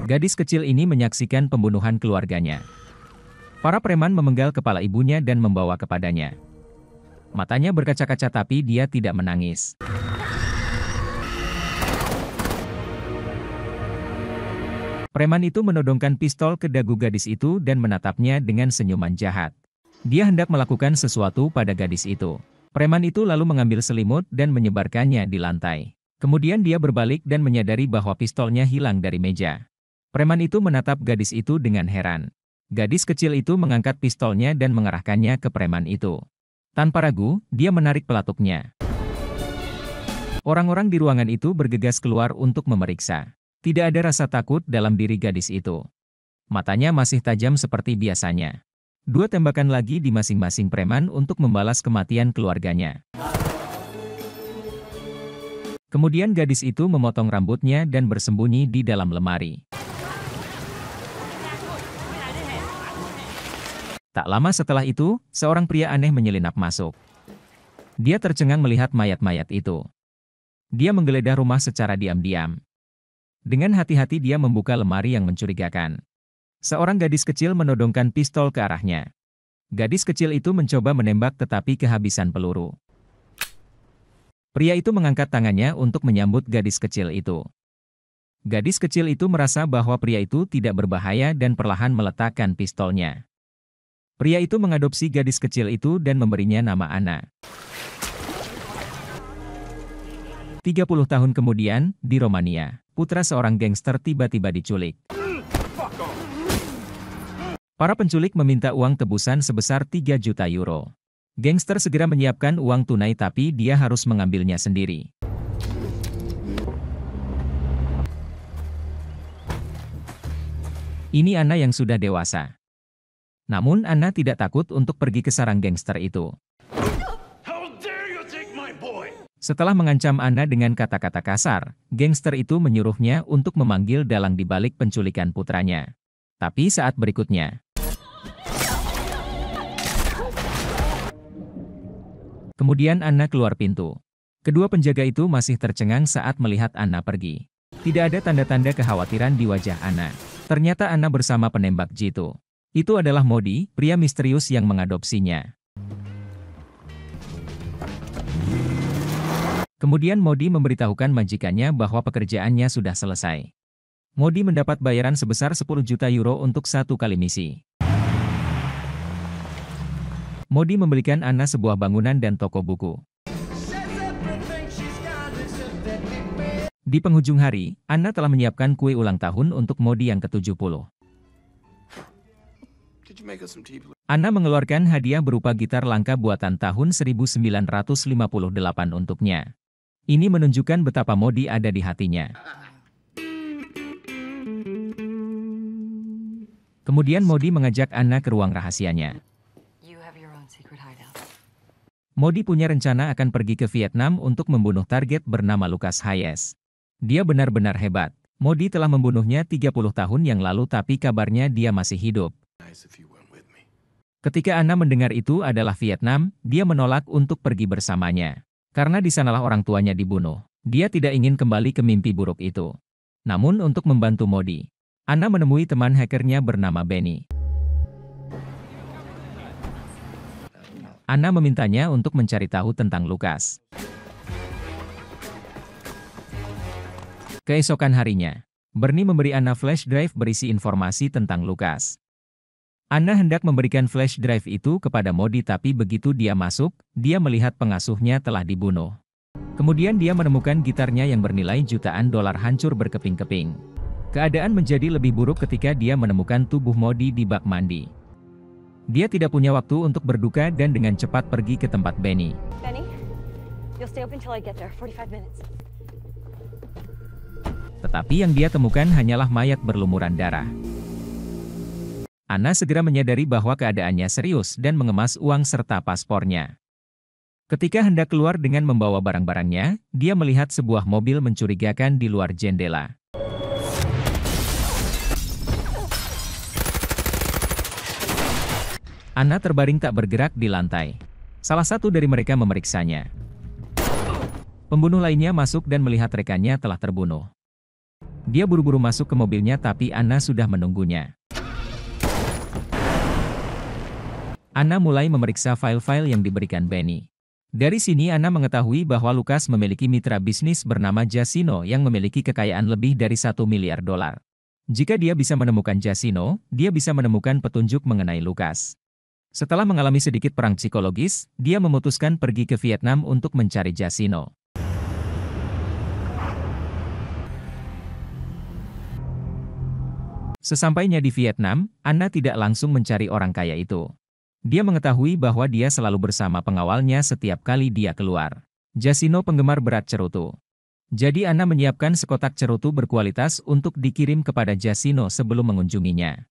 Gadis kecil ini menyaksikan pembunuhan keluarganya. Para preman memenggal kepala ibunya dan membawa kepadanya. Matanya berkaca-kaca tapi dia tidak menangis. Preman itu menodongkan pistol ke dagu gadis itu dan menatapnya dengan senyuman jahat. Dia hendak melakukan sesuatu pada gadis itu. Preman itu lalu mengambil selimut dan menyebarkannya di lantai. Kemudian dia berbalik dan menyadari bahwa pistolnya hilang dari meja. Preman itu menatap gadis itu dengan heran. Gadis kecil itu mengangkat pistolnya dan mengarahkannya ke preman itu. Tanpa ragu, dia menarik pelatuknya. Orang-orang di ruangan itu bergegas keluar untuk memeriksa. Tidak ada rasa takut dalam diri gadis itu. Matanya masih tajam seperti biasanya. 2 tembakan lagi di masing-masing preman untuk membalas kematian keluarganya. Kemudian gadis itu memotong rambutnya dan bersembunyi di dalam lemari. Tak lama setelah itu, seorang pria aneh menyelinap masuk. Dia tercengang melihat mayat-mayat itu. Dia menggeledah rumah secara diam-diam. Dengan hati-hati dia membuka lemari yang mencurigakan. Seorang gadis kecil menodongkan pistol ke arahnya. Gadis kecil itu mencoba menembak tetapi kehabisan peluru. Pria itu mengangkat tangannya untuk menyambut gadis kecil itu. Gadis kecil itu merasa bahwa pria itu tidak berbahaya dan perlahan meletakkan pistolnya. Pria itu mengadopsi gadis kecil itu dan memberinya nama Anna. 30 tahun kemudian, di Romania, putra seorang gangster tiba-tiba diculik. Para penculik meminta uang tebusan sebesar 3 juta euro. Gangster segera menyiapkan uang tunai tapi dia harus mengambilnya sendiri. Ini Anna yang sudah dewasa. Namun Anna tidak takut untuk pergi ke sarang gangster itu. Setelah mengancam Anna dengan kata-kata kasar, gangster itu menyuruhnya untuk memanggil dalang di balik penculikan putranya. Tapi saat berikutnya, kemudian Anna keluar pintu. Kedua penjaga itu masih tercengang saat melihat Anna pergi. Tidak ada tanda-tanda kekhawatiran di wajah Anna. Ternyata Anna bersama penembak jitu. Itu adalah Modi, pria misterius yang mengadopsinya. Kemudian Modi memberitahukan majikannya bahwa pekerjaannya sudah selesai. Modi mendapat bayaran sebesar 10 juta euro untuk 1 kali misi. Modi membelikan Anna sebuah bangunan dan toko buku. Di penghujung hari, Anna telah menyiapkan kue ulang tahun untuk Modi yang ke-70. Anna mengeluarkan hadiah berupa gitar langka buatan tahun 1958 untuknya. Ini menunjukkan betapa Modi ada di hatinya. Kemudian Modi mengajak Anna ke ruang rahasianya. Modi punya rencana akan pergi ke Vietnam untuk membunuh target bernama Lucas Hayes. Dia benar-benar hebat. Modi telah membunuhnya 30 tahun yang lalu tapi kabarnya dia masih hidup. Ketika Anna mendengar itu adalah Vietnam, dia menolak untuk pergi bersamanya. Karena di sanalah orang tuanya dibunuh. Dia tidak ingin kembali ke mimpi buruk itu. Namun untuk membantu Modi, Anna menemui teman hackernya bernama Benny. Anna memintanya untuk mencari tahu tentang Lucas. Keesokan harinya, Bernie memberi Anna flash drive berisi informasi tentang Lucas. Anna hendak memberikan flash drive itu kepada Modi tapi begitu dia masuk, dia melihat pengasuhnya telah dibunuh. Kemudian dia menemukan gitarnya yang bernilai jutaan dolar hancur berkeping-keping. Keadaan menjadi lebih buruk ketika dia menemukan tubuh Modi di bak mandi. Dia tidak punya waktu untuk berduka dan dengan cepat pergi ke tempat Benny. Benny, you'll stay open till I get there, 45 minutes. Tetapi yang dia temukan hanyalah mayat berlumuran darah. Anna segera menyadari bahwa keadaannya serius dan mengemas uang serta paspornya. Ketika hendak keluar dengan membawa barang-barangnya, dia melihat sebuah mobil mencurigakan di luar jendela. Anna terbaring tak bergerak di lantai. Salah satu dari mereka memeriksanya. Pembunuh lainnya masuk dan melihat rekannya telah terbunuh. Dia buru-buru masuk ke mobilnya tapi Anna sudah menunggunya. Anna mulai memeriksa file-file yang diberikan Benny. Dari sini Anna mengetahui bahwa Lucas memiliki mitra bisnis bernama Jasino yang memiliki kekayaan lebih dari $1 miliar. Jika dia bisa menemukan Jasino, dia bisa menemukan petunjuk mengenai Lucas. Setelah mengalami sedikit perang psikologis, dia memutuskan pergi ke Vietnam untuk mencari Jasino. Sesampainya di Vietnam, Anna tidak langsung mencari orang kaya itu. Dia mengetahui bahwa dia selalu bersama pengawalnya setiap kali dia keluar. Jasino penggemar berat cerutu. Jadi Anna menyiapkan sekotak cerutu berkualitas untuk dikirim kepada Jasino sebelum mengunjunginya.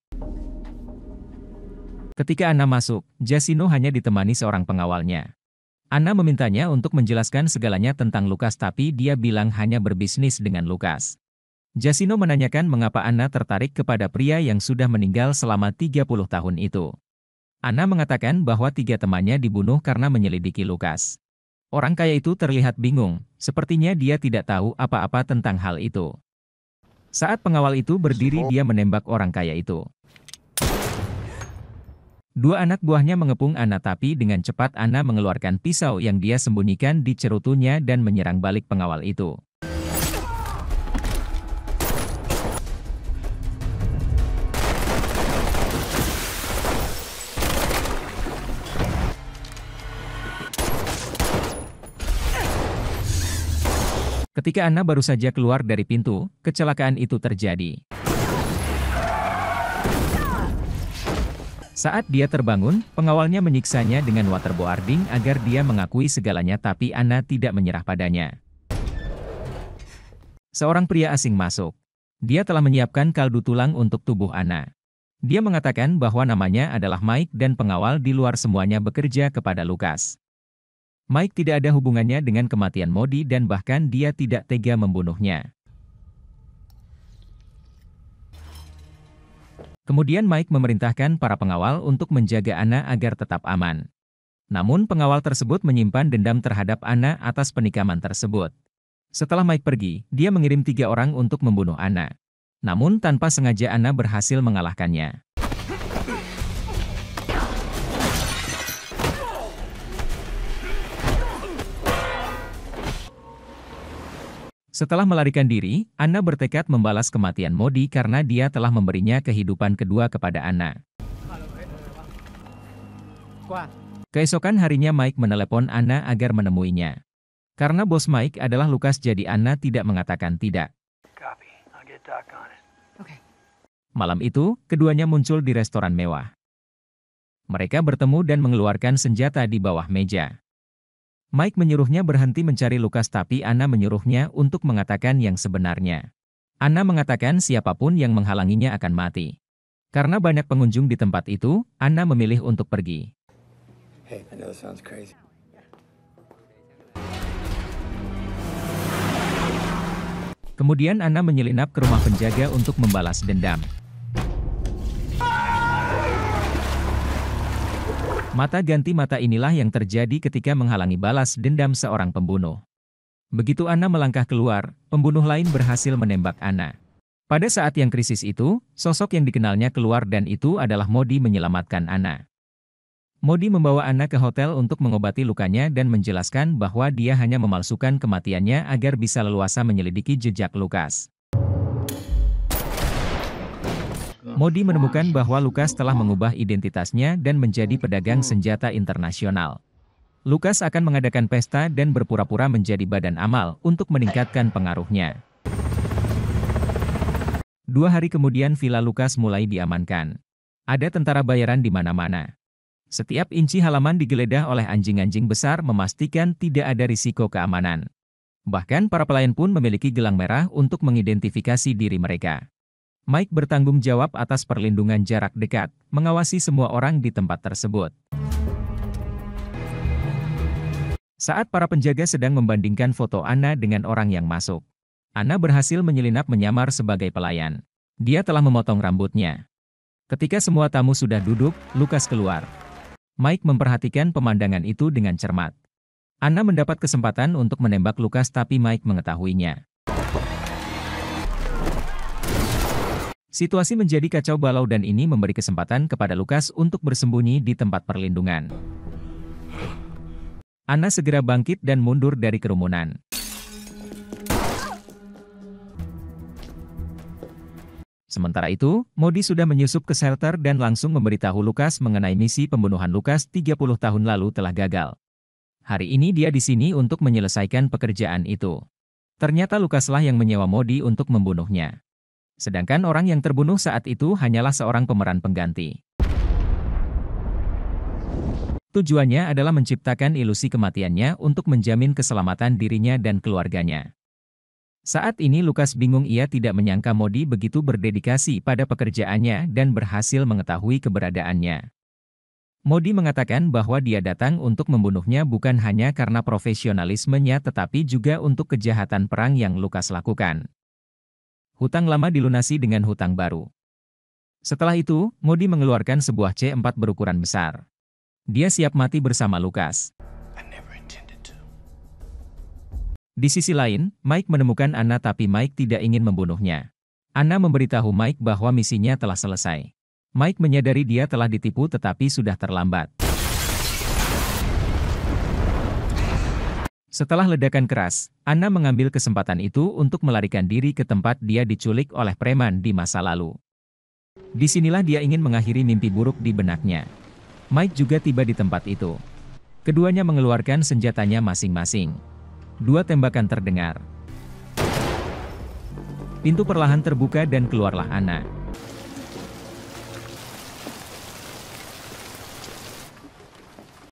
Ketika Anna masuk, Jasino hanya ditemani seorang pengawalnya. Anna memintanya untuk menjelaskan segalanya tentang Lucas tapi dia bilang hanya berbisnis dengan Lucas. Jasino menanyakan mengapa Anna tertarik kepada pria yang sudah meninggal selama 30 tahun itu. Anna mengatakan bahwa 3 temannya dibunuh karena menyelidiki Lucas. Orang kaya itu terlihat bingung, sepertinya dia tidak tahu apa-apa tentang hal itu. Saat pengawal itu berdiri dia menembak orang kaya itu. 2 anak buahnya mengepung Anna tapi dengan cepat Anna mengeluarkan pisau yang dia sembunyikan di cerutunya dan menyerang balik pengawal itu. Ketika Anna baru saja keluar dari pintu, kecelakaan itu terjadi. Saat dia terbangun, pengawalnya menyiksanya dengan waterboarding agar dia mengakui segalanya tapi Anna tidak menyerah padanya. Seorang pria asing masuk. Dia telah menyiapkan kaldu tulang untuk tubuh Anna. Dia mengatakan bahwa namanya adalah Mike dan pengawal di luar semuanya bekerja kepada Lucas. Mike tidak ada hubungannya dengan kematian Modi dan bahkan dia tidak tega membunuhnya. Kemudian Mike memerintahkan para pengawal untuk menjaga Anna agar tetap aman. Namun pengawal tersebut menyimpan dendam terhadap Anna atas penikaman tersebut. Setelah Mike pergi, dia mengirim 3 orang untuk membunuh Anna. Namun tanpa sengaja Anna berhasil mengalahkannya. Setelah melarikan diri, Anna bertekad membalas kematian Modi karena dia telah memberinya kehidupan kedua kepada Anna. Keesokan harinya Mike menelepon Anna agar menemuinya. Karena bos Mike adalah Lucas jadi Anna tidak mengatakan tidak. Malam itu, keduanya muncul di restoran mewah. Mereka bertemu dan mengeluarkan senjata di bawah meja. Mike menyuruhnya berhenti mencari Lucas tapi Anna menyuruhnya untuk mengatakan yang sebenarnya. Anna mengatakan siapapun yang menghalanginya akan mati. Karena banyak pengunjung di tempat itu, Anna memilih untuk pergi. Hey, I know this sounds crazy. Kemudian Anna menyelinap ke rumah penjaga untuk membalas dendam. Mata ganti mata inilah yang terjadi ketika menghalangi balas dendam seorang pembunuh. Begitu Anna melangkah keluar, pembunuh lain berhasil menembak Anna. Pada saat yang krisis itu, sosok yang dikenalnya keluar dan itu adalah Modi menyelamatkan Anna. Modi membawa Anna ke hotel untuk mengobati lukanya dan menjelaskan bahwa dia hanya memalsukan kematiannya agar bisa leluasa menyelidiki jejak Lucas. Modi menemukan bahwa Lucas telah mengubah identitasnya dan menjadi pedagang senjata internasional. Lucas akan mengadakan pesta dan berpura-pura menjadi badan amal untuk meningkatkan pengaruhnya. 2 hari kemudian villa Lucas mulai diamankan. Ada tentara bayaran di mana-mana. Setiap inci halaman digeledah oleh anjing-anjing besar memastikan tidak ada risiko keamanan. Bahkan para pelayan pun memiliki gelang merah untuk mengidentifikasi diri mereka. Mike bertanggung jawab atas perlindungan jarak dekat, mengawasi semua orang di tempat tersebut. Saat para penjaga sedang membandingkan foto Anna dengan orang yang masuk, Anna berhasil menyelinap menyamar sebagai pelayan. Dia telah memotong rambutnya. Ketika semua tamu sudah duduk, Lucas keluar. Mike memperhatikan pemandangan itu dengan cermat. Anna mendapat kesempatan untuk menembak Lucas tapi Mike mengetahuinya. Situasi menjadi kacau balau dan ini memberi kesempatan kepada Lukas untuk bersembunyi di tempat perlindungan. Anna segera bangkit dan mundur dari kerumunan. Sementara itu, Modi sudah menyusup ke shelter dan langsung memberitahu Lukas mengenai misi pembunuhan Lukas 30 tahun lalu telah gagal. Hari ini dia di sini untuk menyelesaikan pekerjaan itu. Ternyata Lukaslah yang menyewa Modi untuk membunuhnya. Sedangkan orang yang terbunuh saat itu hanyalah seorang pemeran pengganti. Tujuannya adalah menciptakan ilusi kematiannya untuk menjamin keselamatan dirinya dan keluarganya. Saat ini Lukas bingung, ia tidak menyangka Modi begitu berdedikasi pada pekerjaannya dan berhasil mengetahui keberadaannya. Modi mengatakan bahwa dia datang untuk membunuhnya bukan hanya karena profesionalismenya tetapi juga untuk kejahatan perang yang Lukas lakukan. Hutang lama dilunasi dengan hutang baru. Setelah itu, Modi mengeluarkan sebuah C4 berukuran besar. Dia siap mati bersama Lukas. Di sisi lain, Mike menemukan Anna tapi Mike tidak ingin membunuhnya. Anna memberitahu Mike bahwa misinya telah selesai. Mike menyadari dia telah ditipu tetapi sudah terlambat. Setelah ledakan keras, Anna mengambil kesempatan itu untuk melarikan diri ke tempat dia diculik oleh preman di masa lalu. Disinilah dia ingin mengakhiri mimpi buruk di benaknya. Mike juga tiba di tempat itu. Keduanya mengeluarkan senjatanya masing-masing. 2 tembakan terdengar. Pintu perlahan terbuka dan keluarlah Anna.